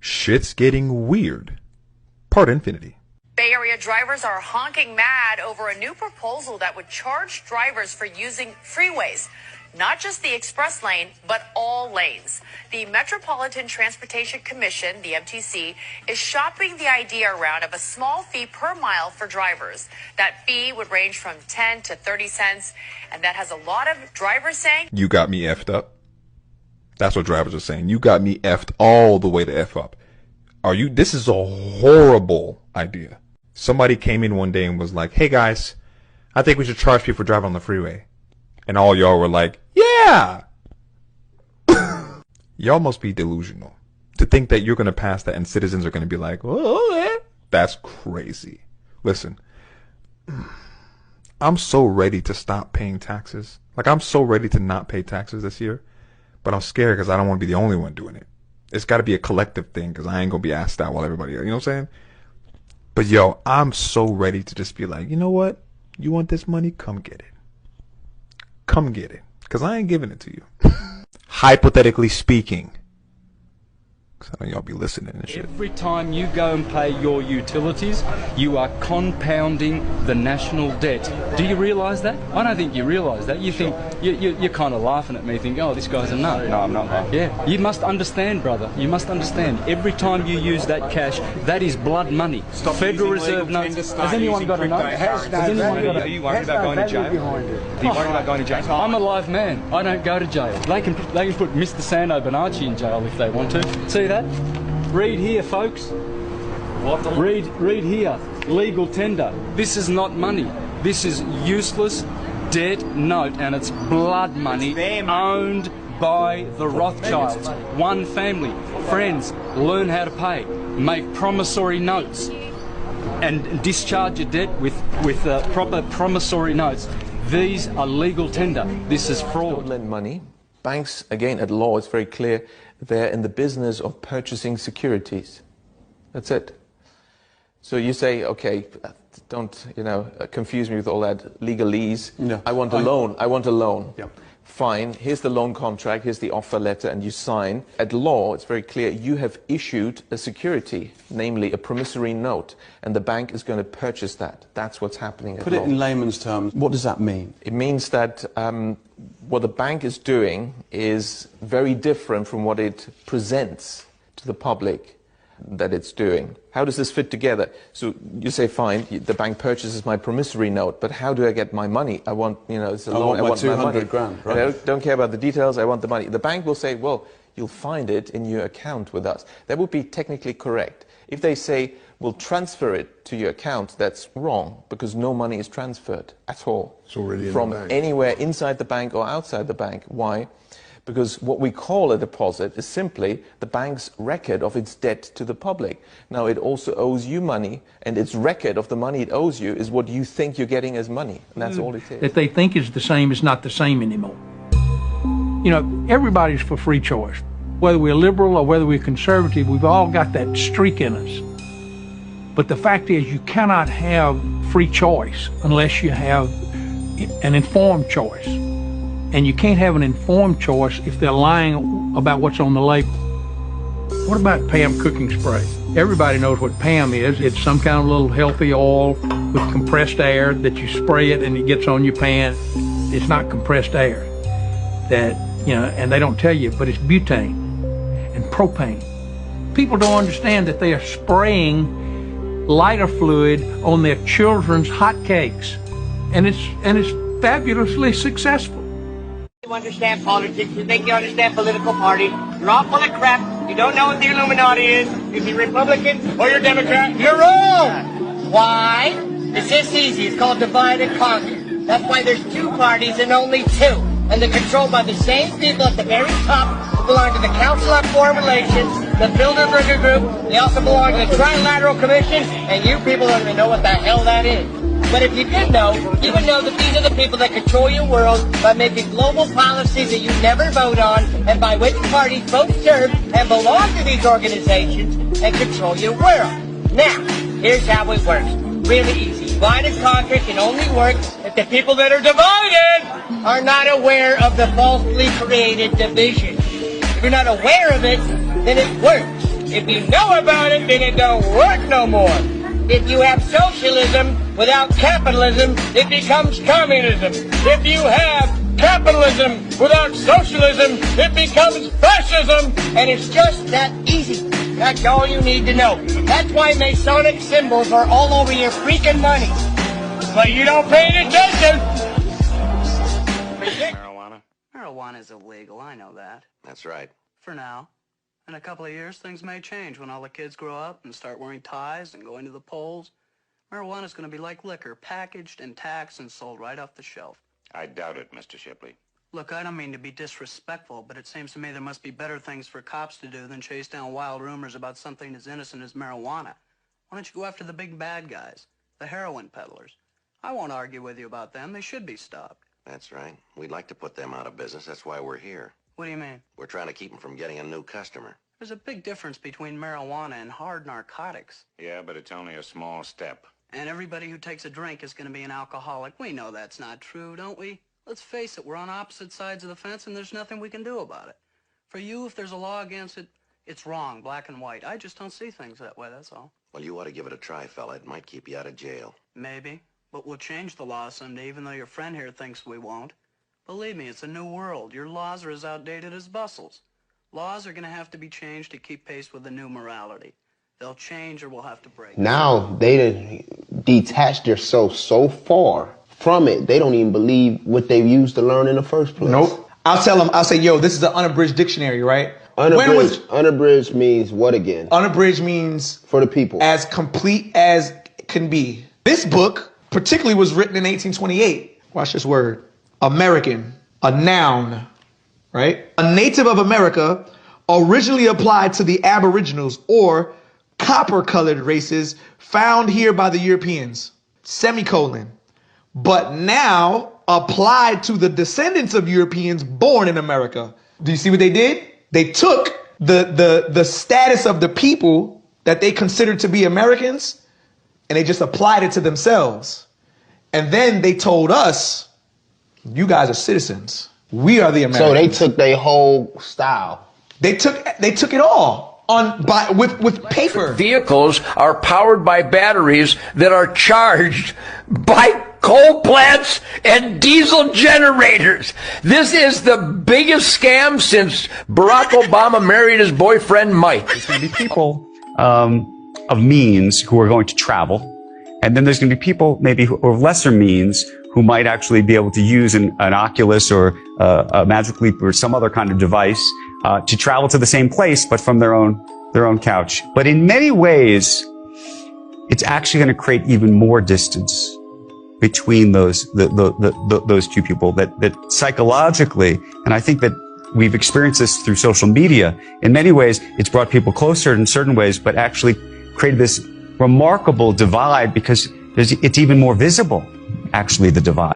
Shit's getting weird. Part Infinity. Bay Area drivers are honking mad over a new proposal that would charge drivers for using freeways. Not just the express lane, but all lanes. The Metropolitan Transportation Commission, the MTC, is shopping the idea around of a small fee per mile for drivers. That fee would range from 10 to 30 cents, and that has a lot of drivers saying, "You got me effed up." That's what drivers are saying. You got me effed all the way to F up. This is a horrible idea. Somebody came in one day and was like, "Hey guys, I think we should charge people for driving on the freeway." And all y'all were like, "Yeah." Y'all must be delusional to think that you're going to pass that and citizens are going to be like, "Oh, yeah." That's crazy. Listen, I'm so ready to stop paying taxes. Like, I'm so ready to not pay taxes this year, but I'm scared because I don't want to be the only one doing it. It's got to be a collective thing because I ain't going to be asked out while everybody else, you know what I'm saying? But yo, I'm so ready to just be like, you know what? You want this money? Come get it. Come get it. Because I ain't giving it to you. Hypothetically speaking. Because I know y'all be listening and shit. Every time you go and pay your utilities, you are compounding the national debt. Do you realise that? I don't think you realise that. You think, you're kind of laughing at me, thinking, oh, this guy's a nut. No, I'm not laughing. Yeah, you must understand, brother. You must understand. Every time you use that cash, that is blood money. Stop Federal using Reserve legal notes. tender, start Has anyone using got a note? cryptocurrency. Has anyone got Are you worried about going to jail? Are you worried about going to jail? I'm a live man. I don't go to jail. They can put Mr. Sando Bonacci in jail if they want to. See that? Read here, folks. Read here. Legal tender. This is not money. This is useless debt note, and it's blood money owned by the Rothschilds. One family. Friends, learn how to pay. Make promissory notes and discharge your debt with proper promissory notes. These are legal tender. This is fraud. Don't lend money. Banks, again, at law, it's very clear, they're in the business of purchasing securities. That's it. So you say, okay, don't, confuse me with all that legalese. No. I want a loan. I want a loan. Yeah. Fine. Here's the loan contract. Here's the offer letter, and you sign. At law, it's very clear. You have issued a security, namely a promissory note, and the bank is going to purchase that. That's what's happening at law. Put it in layman's terms. What does that mean? It means that what the bank is doing is very different from what it presents to the public that it's doing. How does this fit together? So you say, fine, the bank purchases my promissory note, but how do I get my money? I want, it's a loan. I want 200 my grand, right? I don't care about the details, I want the money. The bank will say, well, you'll find it in your account with us. That would be technically correct. If they say, we'll transfer it to your account, that's wrong, because no money is transferred at all. It's already in from the bank. Anywhere inside the bank or outside the bank. Why? Because what we call a deposit is simply the bank's record of its debt to the public. Now, it also owes you money, and its record of the money it owes you is what you think you're getting as money, and that's all it is. That they think is the same is not the same anymore. Everybody's for free choice. Whether we're liberal or whether we're conservative, we've all got that streak in us. But the fact is, you cannot have free choice unless you have an informed choice. And you can't have an informed choice if they're lying about what's on the label. What about PAM cooking spray? Everybody knows what PAM is. It's some kind of little healthy oil with compressed air that you spray it and it gets on your pan. It's not compressed air. And they don't tell you, but it's butane and propane. People don't understand that they are spraying lighter fluid on their children's hot cakes. And it's fabulously successful. You understand politics, you think you understand political parties, you're all full of crap, you don't know what the Illuminati is, if you're Republican or you're Democrat, you're wrong! Why? It's this easy, it's called divide and conquer. That's why there's two parties and only two, and they're controlled by the same people at the very top who belong to the Council on Foreign Relations, the Bilderberger Group, they also belong to the Trilateral Commission, and you people don't even know what the hell that is. But if you did know, you would know that these are the people that control your world by making global policies that you never vote on, and by which parties both serve and belong to these organizations and control your world. Now, here's how it works. Really easy. Divide and conquer can only work if the people that are divided are not aware of the falsely created division. If you're not aware of it, then it works. If you know about it, then it don't work no more. If you have socialism without capitalism, it becomes communism. If you have capitalism without socialism, it becomes fascism. And it's just that easy. That's all you need to know. That's why Masonic symbols are all over your freaking money. But you don't pay any attention. Marijuana? Marijuana is illegal, I know that. That's right. For now. In a couple of years, things may change when all the kids grow up and start wearing ties and going to the polls. Marijuana's going to be like liquor, packaged and taxed and sold right off the shelf. I doubt it, Mr. Shipley. Look, I don't mean to be disrespectful, but it seems to me there must be better things for cops to do than chase down wild rumors about something as innocent as marijuana. Why don't you go after the big bad guys, the heroin peddlers? I won't argue with you about them. They should be stopped. That's right. We'd like to put them out of business. That's why we're here. What do you mean? We're trying to keep them from getting a new customer. There's a big difference between marijuana and hard narcotics. Yeah, but it's only a small step. And everybody who takes a drink is going to be an alcoholic. We know that's not true, don't we? Let's face it, we're on opposite sides of the fence and there's nothing we can do about it. For you, if there's a law against it, it's wrong, black and white. I just don't see things that way, that's all. Well, you ought to give it a try, fella. It might keep you out of jail. Maybe, but we'll change the law someday, even though your friend here thinks we won't. Believe me, it's a new world. Your laws are as outdated as Bustles. Laws are going to have to be changed to keep pace with the new morality. They'll change or we'll have to break. Now they detached themselves so far from it, they don't even believe what they used to learn in the first place. Nope. I'll tell them, I'll say, yo, this is the unabridged dictionary, right? Unabridged means what again? Unabridged means for the people. As complete as can be. This book particularly was written in 1828. Watch this word. American, a noun, right? A native of America, originally applied to the aboriginals or copper-colored races found here by the Europeans, semicolon. But now applied to the descendants of Europeans born in America. Do you see what they did? They took the status of the people that they considered to be Americans and they just applied it to themselves. And then they told us, you guys are citizens. We are the Americans. So they took their whole style. They took it all with paper. Vehicles are powered by batteries that are charged by coal plants and diesel generators. This is the biggest scam since Barack Obama married his boyfriend Mike. There's going to be people of means who are going to travel, and then there's going to be people maybe who of lesser means who might actually be able to use an Oculus or a Magic Leap or some other kind of device to travel to the same place, but from their own couch. But in many ways, it's actually going to create even more distance between those two people that psychologically, and I think that we've experienced this through social media. In many ways, it's brought people closer in certain ways, but actually created this remarkable divide because it's even more visible, actually, the divide.